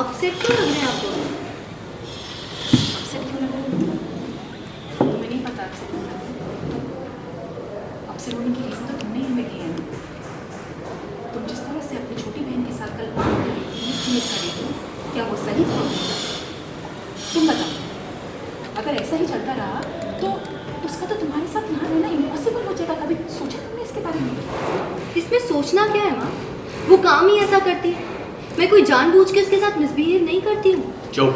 Upset क्यों लग रहे हैं आपको? अपसेट क्यों लग रहा है? तुम्हें नहीं पता अपसेट क्यों लग रहा है? अपसेट होने की रीज़न तो तुमने ही हमें दी है ना। तुम जिस तरह से अपनी छोटी बहन के साथ कल बात कर रही थी, मिसबिहेव कर रही थी, क्या वो सही था? तुम बताओ, अगर ऐसा ही चलता रहा तो उसका तो तुम्हारे साथ यहाँ रहना इम्पॉसिबल हो जाएगा। कभी सोचा तुमने इसके बारे में? इसमें सोचना क्या है माँ? वो काम ही ऐसा करती है। मैं कोई जानबूझ के उसके साथ मिसबिहेव नहीं करती हूँ। चुप,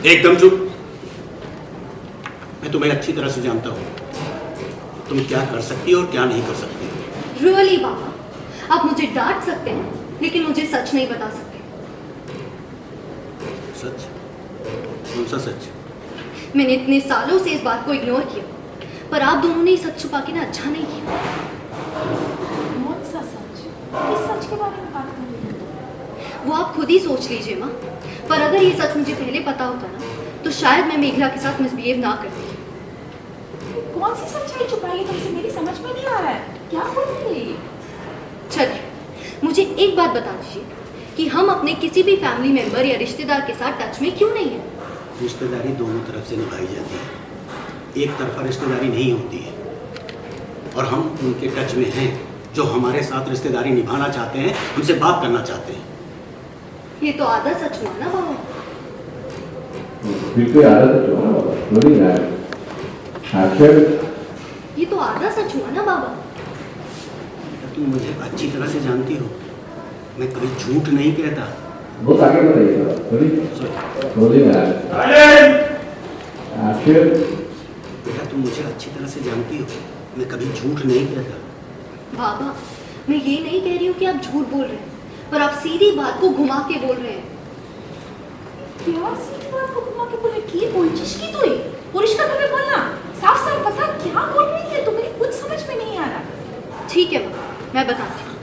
एकदम चुप। मैं तुम्हें अच्छी तरह से जानता हूँ, तुम क्या कर सकती हो और क्या नहीं कर सकती। रियली बाबा, आप मुझे डांट सकते हैं लेकिन मुझे सच नहीं बता सकते। सच? कौन सा सच? मैंने इतने सालों से इस बात को इग्नोर किया, पर आप दोनों ने सच छुपा के ना अच्छा नहीं किया। कौन सा सच? किस सच के बारे में बात कर रही हो? वो आप खुद ही सोच लीजिए माँ। पर अगर ये सच मुझे पहले पता होता ना, तो शायद मैं मेघला के साथ मिसबिहेव ना करती। कौन सी सच्चाई छुपाई है तुमसे? मेरी समझ में नहीं आ रहा है, क्या बोल रही है? चलिए, मुझे एक बात बता दीजिए कि हम अपने किसी भी फैमिली मेंबर या रिश्तेदार के साथ टच में क्यों नहीं है? रिश्तेदारी दोनों तरफ से निभाई जाती है, एक तरफा रिश्तेदारी नहीं होती है। और हम उनके टच में हैं जो हमारे साथ रिश्तेदारी निभाना चाहते हैं, हमसे बात करना चाहते हैं। ये तो आधा सच हुआ ना बाबा। बिल्कुल आधा सच हुआ ना बाबा, बोली ना आखिर। ये तो आधा सच हुआ ना बाबा। तुम मुझे अच्छी तरह से जानती हो, मैं कभी झूठ नहीं कहता। बहुत आगे बताइए बाबा, बोली बोली ना आखिर। बेटा तुम मुझे अच्छी तरह से जानती हो, मैं कभी झूठ नहीं कहता। बाबा, मैं ये नहीं कह रही हूँ कि आप झूठ बोल रहे हैं, पर आप सीधी बात को घुमा के बोल रहे हैं। क्या सीधी बात को घुमा के बोले? की बोलचिश की तू? पुरुष का तुम्हें बोलना साफ साफ बता, क्या बोल रही है? तुम्हें कुछ समझ में नहीं आ रहा। ठीक है माँ, मैं बताती हूँ।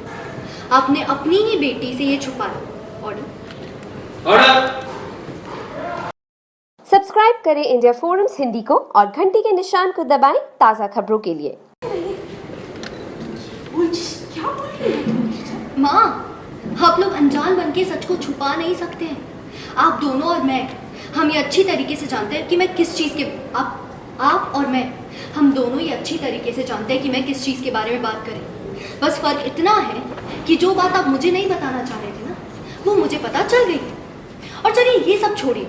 आपने अपनी ही बेटी से ये छुपाया। ऑर्डर। सब्सक्राइब करें इंडिया फोरम्स हिंदी को और घंटी के निशान को दबाएं ताज़ा खबरों के लिए। क्या बोल रही है तुम? माँ, आप लोग अनजान बन के सच को छुपा नहीं सकते हैं। आप दोनों और मैं, हम ये अच्छी तरीके से जानते हैं कि मैं किस चीज़ के आप और मैं, हम दोनों ये अच्छी तरीके से जानते हैं कि मैं किस चीज़ के बारे में बात करें। बस फ़र्क इतना है कि जो बात आप मुझे नहीं बताना चाह रहे थे ना, वो मुझे पता चल गई। और चलिए ये सब छोड़िए,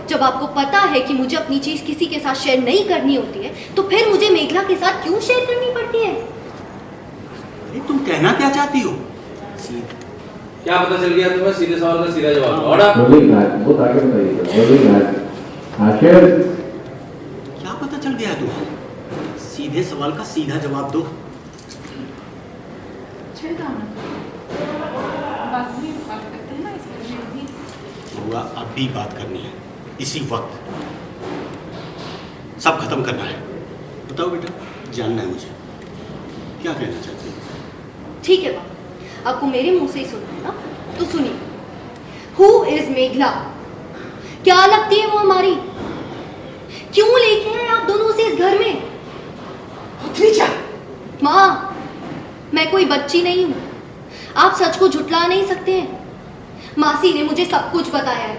जब आपको पता है कि मुझे अपनी चीज़ किसी के साथ शेयर नहीं करनी होती है, तो फिर मुझे मेघला के साथ क्यों शेयर करनी पड़ती है? अरे तुम कहना क्या चाहती हो? क्या पता चल गया तुम्हें? सीधे सवाल का सीधा जवाब। ऑर्डर। बोली ना, बहुत आगे बताइए, बोली ना आखिर। क्या पता चल गया तुम्हें? सीधे सवाल का सीधा जवाब दो। चल जाओ ना, बात करते हैं ना इस बारे में भी। हुआ अभी बात करनी है, इसी वक्त सब खत्म करना है। बताओ बेटा, जानना है मुझे, क्या कहना चाहती हो? ठीक है बाबा, आपको मेरे मुंह से ही सुनना है ना, तो सुनिए। Who is Meghla? क्या लगती है वो हमारी? क्यों लेके हैं आप दोनों से इस घर में? माँ, मैं कोई बच्ची नहीं हूं, आप सच को झुटला नहीं सकते हैं। मासी ने मुझे सब कुछ बताया है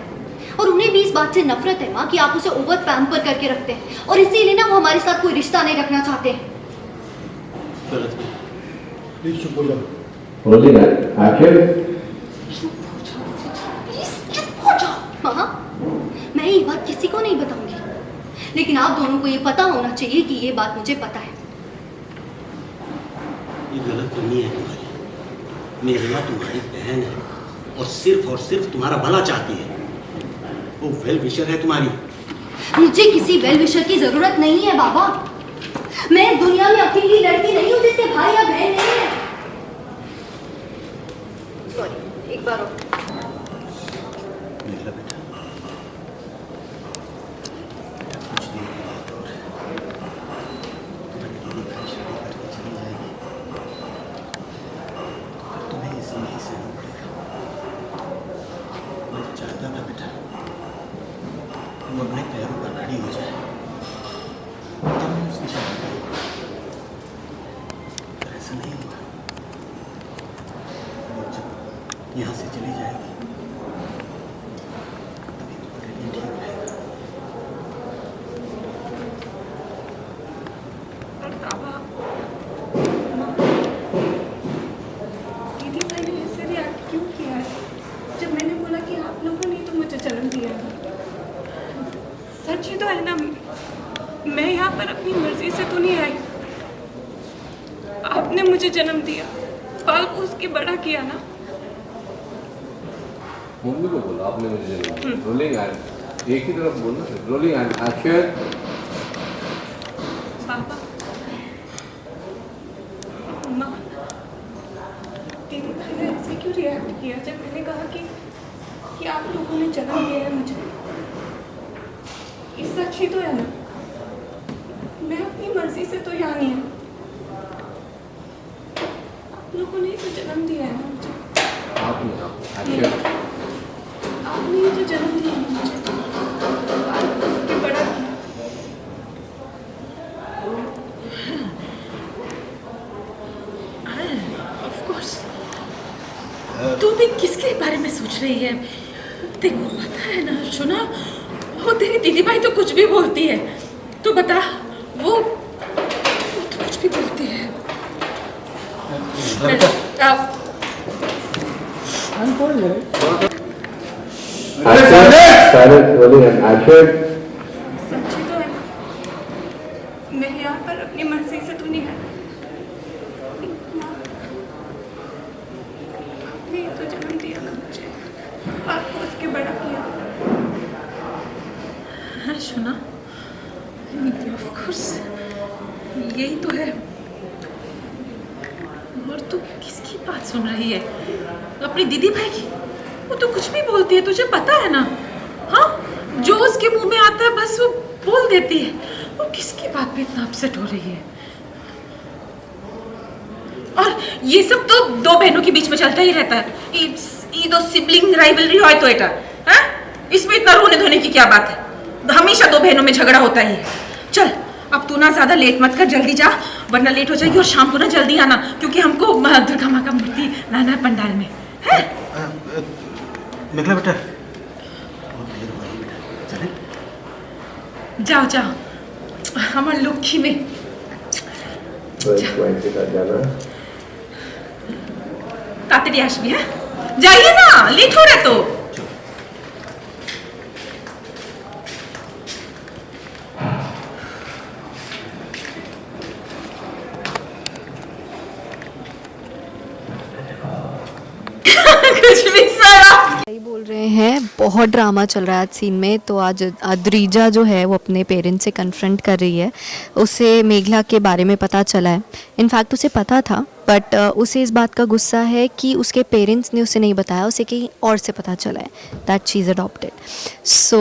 और उन्हें भी इस बात से नफरत है माँ कि आप उसे ओवर पैम्पर करके रखते हैं और इसीलिए ना वो हमारे साथ कोई रिश्ता नहीं रखना चाहते हैं। गलत है। प्लीज चुप हो जाओ। बोली ना आखिर। चुप हो जाओ। माँ, मैं ये बात किसी को नहीं बताऊंगी, लेकिन आप दोनों को ये पता होना चाहिए कि ये बात मुझे पता है। ये गलतफहमी है तुम्हारी। मेघला तुम्हारी बहन है और सिर्फ तुम्हारा भला चाहती है। वो वेल विशर है तुम्हारी। मुझे किसी वेल विशर की जरूरत नहीं है बाबा। मैं इस दुनिया में अकेली लड़की नहीं हूँ जिसके भाई या बहन नहीं है। सॉरी, एक बार और। मेघला बेटा, कुछ दिन के बाद तुम्हारी दीदी का शादी करके चली जाएगी और तुम्हें इसे नहीं सहना पड़ेगा। मैं तो चाहता था बेटा तुम अपने पैरों पर खड़ी हो जाए, तब मैं उसकी शादी करूँ, पर ऐसा नहीं हुआ। वो जब यहाँ से चली जाएगी सच ही तो है ना, मैं यहाँ पर अपनी मर्जी से तो नहीं आई। आपने मुझे जन्म दिया, पाल पोस के बड़ा किया ना। मम्मी को बोला आपने मुझे जन्म दिया। रोलिंग एंड एक ही तरफ बोलना, रोलिंग एंड एक्शन। पापा, माँ, दीदी ने ऐसे क्यों रिएक्ट किया जब मैंने कहा कि आप लोगों ने जन्म दिया है मुझे? ये सच ही तो है ना, मैं अपनी मर्जी से तो यहाँ नहीं हूँ। आप लोगों ने तो जन्म दिया है ना मुझे। आपने एक्शन। आपने ही तो जन्म दिया है मुझे, आपने बड़ा किया। Of course. तू भी किसके बारे में सोच रही है? देखो पता है ना सुना, वो तेरी दीदी भाई तो कुछ भी बोलती है, तू बता, वो तो कुछ भी बोलती है। Silence, rolling and action. सच ही तो है, मैं यहाँ पर अपनी मर्जी से तो नहीं है। आपने तो जन्म दिया ना मुझे, आपको उसके बड़ा किया। हाँ सुना, ऑफ कोर्स यही तो है। और तू किसकी बात सुन रही है? अपनी दीदी भाई की? वो तो कुछ भी बोलती है, तुझे पता है ना। हाँ, जो उसके मुंह में आता है बस वो बोल देती है। वो किसकी बात पे इतना अपसेट हो रही है? और ये सब तो दो बहनों के बीच में चलता ही रहता है। ये दो सिबलिंग राइवलरी হয় তো এটা, हाँ? इसमें इतना रोने धोने की क्या बात है? हमेशा दो बहनों में झगड़ा होता ही है। चल अब तू ना ज्यादा लेट मत कर, जल्दी जा वरना लेट हो जाएगी। और शाम को ना जल्दी आना, क्योंकि हमको दुर्गा माँ का मूर्ति लाना है पंडाल में, है? मेघला बेटा, जाओ जाओ हमार लक्ष्मी में तातड़ी आसबी। है जाइए ना, लेट हो रहा तो। कुछ भी सारा सही बोल रहे हैं, बहुत ड्रामा चल रहा है आज सीन में। तो आज अद्रिजा जो है वो अपने पेरेंट्स से कन्फ्रंट कर रही है। उसे मेघला के बारे में पता चला है, इनफैक्ट उसे पता था, बट उसे इस बात का गुस्सा है कि उसके पेरेंट्स ने उसे नहीं बताया, उसे कहीं और से पता चला है दैट शी इज़ अडॉप्टेड। सो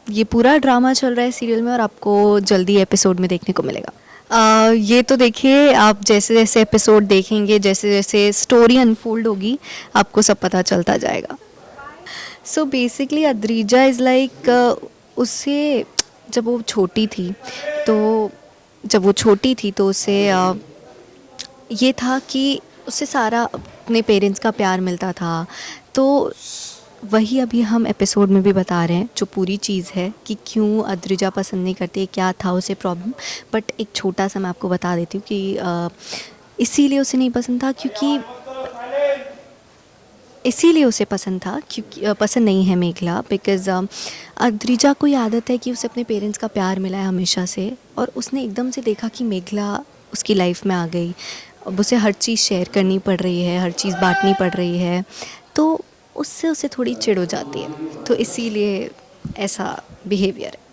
ये पूरा ड्रामा चल रहा है सीरियल में और आपको जल्दी एपिसोड में देखने को मिलेगा। ये तो देखिए, आप जैसे जैसे एपिसोड देखेंगे, जैसे जैसे स्टोरी अनफोल्ड होगी, आपको सब पता चलता जाएगा। So basically Adrija is like, उसे जब वो छोटी थी तो उसे ये था कि उसे सारा अपने पेरेंट्स का प्यार मिलता था। तो वही अभी हम एपिसोड में भी बता रहे हैं, जो पूरी चीज़ है कि क्यों अद्रिजा पसंद नहीं करती, क्या था उसे प्रॉब्लम। बट एक छोटा सा मैं आपको बता देती हूँ कि इसीलिए उसे नहीं पसंद था, क्योंकि इसीलिए उसे पसंद था क्योंकि पसंद नहीं है मेघला, बिकॉज़ अद्रिजा को ये आदत है कि उसे अपने पेरेंट्स का प्यार मिला है हमेशा से, और उसने एकदम से देखा कि मेघला उसकी लाइफ में आ गई। अब उसे हर चीज़ शेयर करनी पड़ रही है, हर चीज़ बांटनी पड़ रही है, तो उससे उसे थोड़ी चिढ़ हो जाती है। तो इसीलिए ऐसा बिहेवियर है।